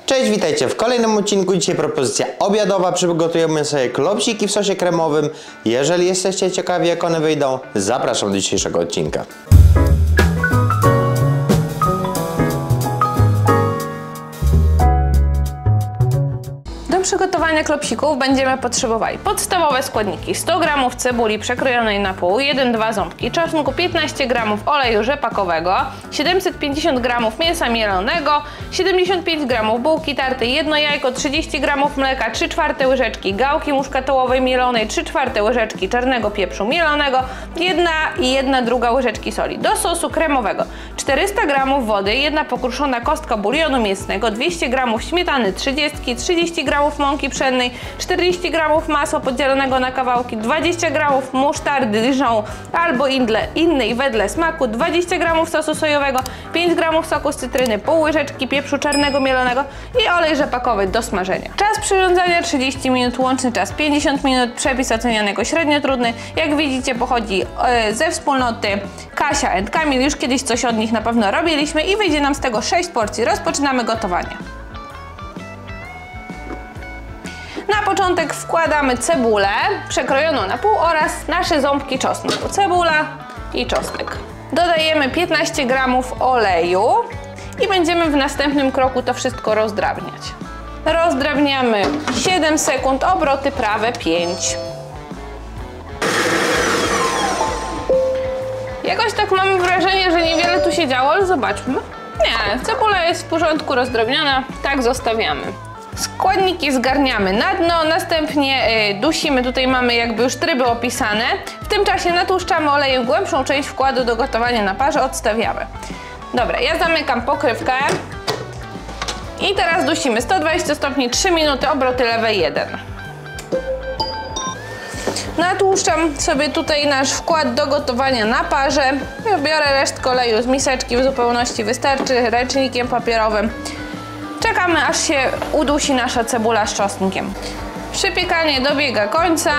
Cześć, witajcie w kolejnym odcinku. Dzisiaj propozycja obiadowa. Przygotujemy sobie klopsiki w sosie kremowym. Jeżeli jesteście ciekawi, jak one wyjdą, zapraszam do dzisiejszego odcinka. Do przygotowania klopsików będziemy potrzebowali podstawowe składniki: 100 g cebuli przekrojonej na pół, 1-2 ząbki czosnku, 15 g oleju rzepakowego, 750 g mięsa mielonego, 75 g bułki tartej, 1 jajko, 30 g mleka, 3/4 łyżeczki gałki muszkatołowej mielonej, 3/4 łyżeczki czarnego pieprzu mielonego, 1,2 łyżeczki soli. Do sosu kremowego 400 g wody, 1 pokruszona kostka bulionu mięsnego, 200 g śmietany 30, 30 g mąki pszennej, 40 g masła podzielonego na kawałki, 20 g musztardy Dijon albo innej wedle smaku, 20 g sosu sojowego, 5 g soku z cytryny, pół łyżeczki pieprzu czarnego mielonego i olej rzepakowy do smażenia. Czas przyrządzania 30 minut, łączny czas 50 minut, przepis oceniany jako średnio trudny. Jak widzicie, pochodzi ze wspólnoty Kasia and Kamil, już kiedyś coś od nich na pewno robiliśmy i wyjdzie nam z tego 6 porcji. Rozpoczynamy gotowanie. Na początek wkładamy cebulę przekrojoną na pół oraz nasze ząbki czosnku. Cebula i czosnek. Dodajemy 15 g oleju i będziemy w następnym kroku to wszystko rozdrabniać. Rozdrabniamy 7 sekund, obroty prawe 5. Jakoś tak mamy wrażenie, że niewiele tu się działo, ale zobaczmy. Nie, cebula jest w porządku rozdrabniona, tak zostawiamy. Składniki zgarniamy na dno, następnie dusimy, tutaj mamy jakby już tryby opisane. W tym czasie natłuszczamy olejem głębszą część wkładu do gotowania na parze, odstawiamy. Dobra, ja zamykam pokrywkę i teraz dusimy 120 stopni 3 minuty, obroty lewe 1. Natłuszczam sobie tutaj nasz wkład do gotowania na parze. Ja biorę resztkę oleju z miseczki, w zupełności wystarczy, ręcznikiem papierowym. Czekamy, aż się udusi nasza cebula z czosnkiem. Przypiekanie dobiega końca.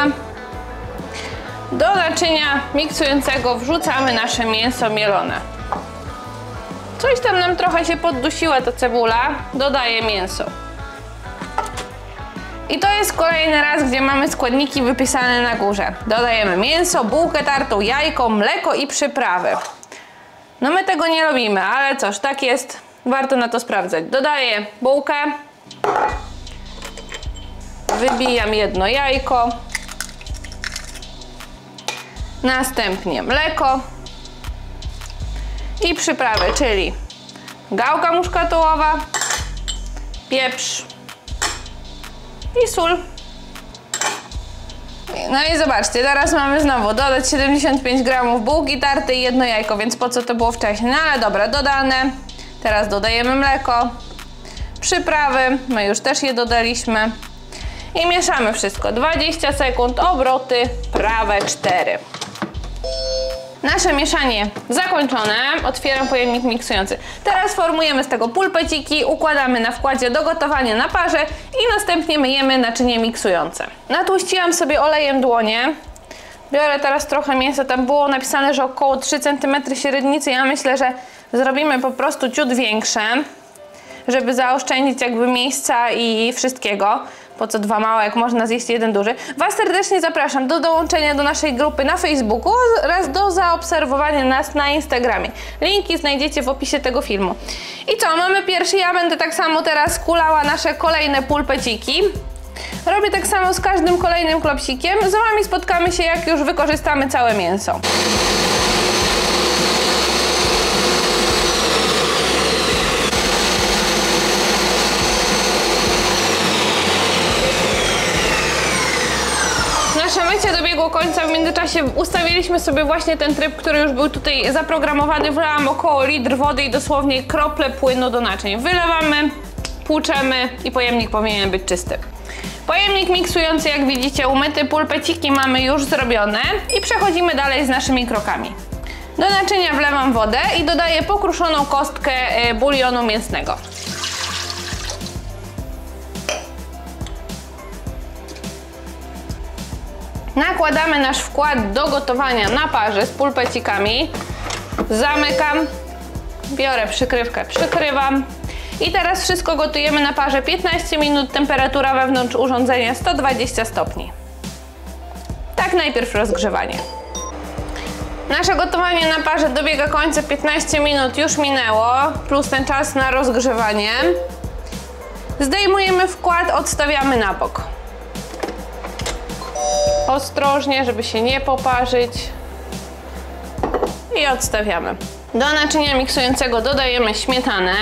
Do naczynia miksującego wrzucamy nasze mięso mielone. Coś tam nam trochę się poddusiła ta cebula, dodaję mięso. I to jest kolejny raz, gdzie mamy składniki wypisane na górze. Dodajemy mięso, bułkę tartą, jajko, mleko i przyprawy. No my tego nie robimy, ale cóż, tak jest. Warto na to sprawdzać. Dodaję bułkę, wybijam 1 jajko, następnie mleko i przyprawy, czyli gałka muszkatołowa, pieprz i sól. No i zobaczcie, teraz mamy znowu dodać 75 g bułki tartej i 1 jajko, więc po co to było wcześniej? No ale dobra, dodane. Teraz dodajemy mleko, przyprawy, my już też je dodaliśmy i mieszamy wszystko. 20 sekund, obroty prawe 4. Nasze mieszanie zakończone, otwieram pojemnik miksujący. Teraz formujemy z tego pulpeciki, układamy na wkładzie do gotowania na parze i następnie myjemy naczynie miksujące. Natłuściłam sobie olejem dłonie. Biorę teraz trochę mięsa, tam było napisane, że około 3 cm średnicy. Ja myślę, że zrobimy po prostu ciut większe, żeby zaoszczędzić jakby miejsca i wszystkiego. Po co 2 małe, jak można zjeść 1 duży. Was serdecznie zapraszam do dołączenia do naszej grupy na Facebooku oraz do zaobserwowania nas na Instagramie. Linki znajdziecie w opisie tego filmu. I co, mamy pierwszy, ja będę tak samo teraz kulała nasze kolejne pulpeciki. Robię tak samo z każdym kolejnym klopsikiem. Z wami spotkamy się, jak już wykorzystamy całe mięso. Nasze mycie dobiegło końca, w międzyczasie ustawiliśmy sobie właśnie ten tryb, który już był tutaj zaprogramowany. Wlałam około litr wody i dosłownie krople płynu do naczyń. Wylewamy, płuczemy i pojemnik powinien być czysty. Pojemnik miksujący, jak widzicie, umyty, pulpeciki mamy już zrobione i przechodzimy dalej z naszymi krokami. Do naczynia wlewam wodę i dodaję pokruszoną kostkę bulionu mięsnego. Nakładamy nasz wkład do gotowania na parze z pulpecikami. Zamykam, biorę przykrywkę, przykrywam I teraz wszystko gotujemy na parze 15 minut, temperatura wewnątrz urządzenia 120 stopni. Tak, najpierw rozgrzewanie. Nasze gotowanie na parze dobiega końca, 15 minut już minęło, plus ten czas na rozgrzewanie. Zdejmujemy wkład, odstawiamy na bok. Ostrożnie, żeby się nie poparzyć. I odstawiamy. Do naczynia miksującego dodajemy śmietanę.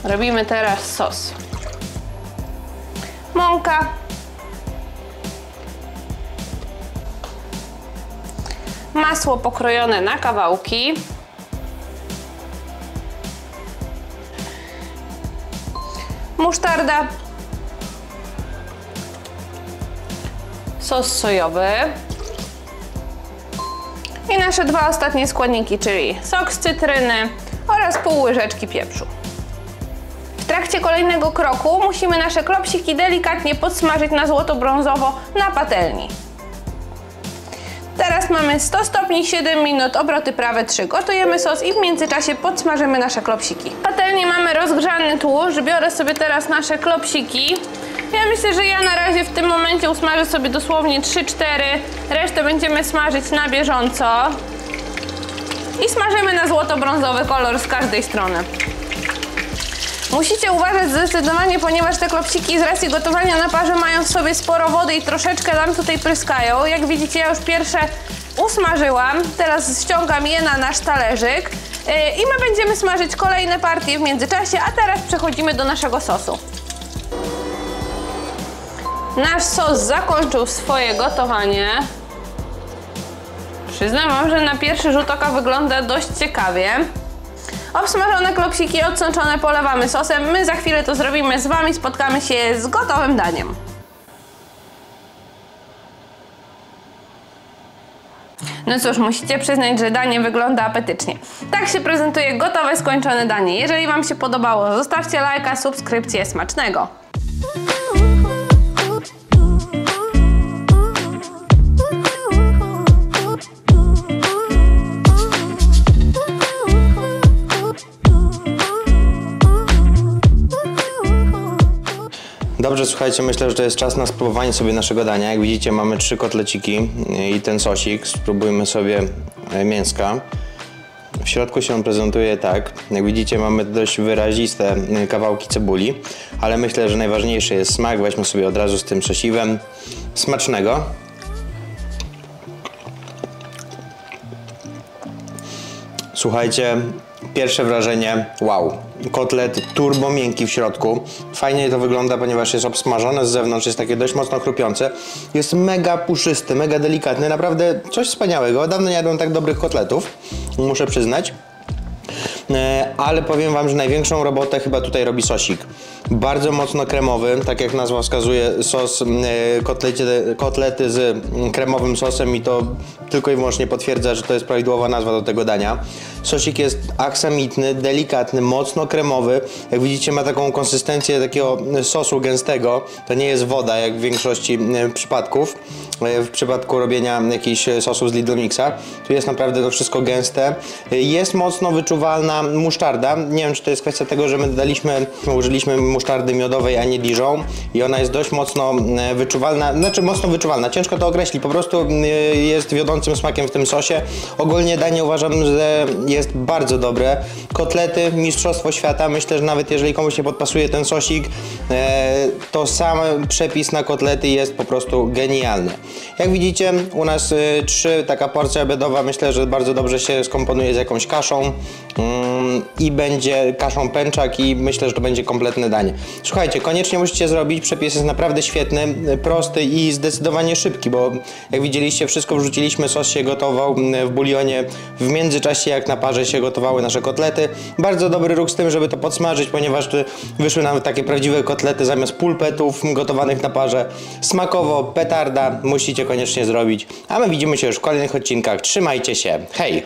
Robimy teraz sos. Mąka. Masło pokrojone na kawałki. Musztarda. Sos sojowy. I nasze dwa ostatnie składniki, czyli sok z cytryny oraz pół łyżeczki pieprzu. W trakcie kolejnego kroku musimy nasze klopsiki delikatnie podsmażyć na złoto-brązowo na patelni. Teraz mamy 100 stopni, 7 minut, obroty prawe 3. Gotujemy sos i w międzyczasie podsmażymy nasze klopsiki. W patelni mamy rozgrzany tłuszcz, biorę sobie teraz nasze klopsiki. Ja myślę, że ja na razie w tym momencie usmażę sobie dosłownie 3-4, resztę będziemy smażyć na bieżąco. I smażymy na złoto-brązowy kolor z każdej strony. Musicie uważać zdecydowanie, ponieważ te klopsiki z racji gotowania na parze mają w sobie sporo wody i troszeczkę nam tutaj pryskają. Jak widzicie, ja już pierwsze usmażyłam, teraz ściągam je na nasz talerzyk i my będziemy smażyć kolejne partie w międzyczasie, a teraz przechodzimy do naszego sosu. Nasz sos zakończył swoje gotowanie. Przyznam wam, że na pierwszy rzut oka wygląda dość ciekawie. Obsmażone klopsiki odsączone polewamy sosem. My za chwilę to zrobimy z wami, spotkamy się z gotowym daniem. No cóż, musicie przyznać, że danie wygląda apetycznie. Tak się prezentuje gotowe, skończone danie. Jeżeli wam się podobało, zostawcie lajka, subskrypcję, smacznego! Dobrze, słuchajcie, myślę, że to jest czas na spróbowanie sobie naszego dania. Jak widzicie, mamy 3 kotleciki i ten sosik. Spróbujmy sobie mięska. W środku się on prezentuje tak. Jak widzicie, mamy dość wyraziste kawałki cebuli, ale myślę, że najważniejszy jest smak. Weźmy sobie od razu z tym szesiwem. Smacznego. Słuchajcie, pierwsze wrażenie, wow, kotlet turbo miękki w środku, fajnie to wygląda, ponieważ jest obsmażone z zewnątrz, jest takie dość mocno chrupiące, jest mega puszysty, mega delikatny, naprawdę coś wspaniałego, dawno nie jadłem tak dobrych kotletów, muszę przyznać. Ale powiem wam, że największą robotę chyba tutaj robi sosik. Bardzo mocno kremowy, tak jak nazwa wskazuje, sos, kotlety z kremowym sosem i to tylko i wyłącznie potwierdza, że to jest prawidłowa nazwa do tego dania. Sosik jest aksamitny, delikatny, mocno kremowy. Jak widzicie, ma taką konsystencję takiego sosu gęstego. To nie jest woda, jak w większości przypadków. W przypadku robienia jakichś sosów z Lidl Mixa. Tu jest naprawdę to wszystko gęste. Jest mocno wyczuwalna musztarda. Nie wiem, czy to jest kwestia tego, że my użyliśmy musztardy miodowej, a nie Dijon. I ona jest dość mocno wyczuwalna. Znaczy mocno wyczuwalna. Ciężko to określić. Po prostu jest wiodącym smakiem w tym sosie. Ogólnie danie uważam, że jest bardzo dobre. Kotlety, mistrzostwo świata. Myślę, że nawet jeżeli komuś nie podpasuje ten sosik, to sam przepis na kotlety jest po prostu genialny. Jak widzicie, u nas taka porcja obiadowa, myślę, że bardzo dobrze się skomponuje z jakąś kaszą i będzie kaszą pęczak i myślę, że to będzie kompletne danie. Słuchajcie, koniecznie musicie zrobić, przepis jest naprawdę świetny, prosty i zdecydowanie szybki, bo jak widzieliście, wszystko wrzuciliśmy, sos się gotował w bulionie, w międzyczasie jak na parze się gotowały nasze kotlety. Bardzo dobry ruch z tym, żeby to podsmażyć, ponieważ wyszły nam takie prawdziwe kotlety zamiast pulpetów gotowanych na parze. Smakowo, petarda, musicie koniecznie zrobić. A my widzimy się już w kolejnych odcinkach. Trzymajcie się. Hej!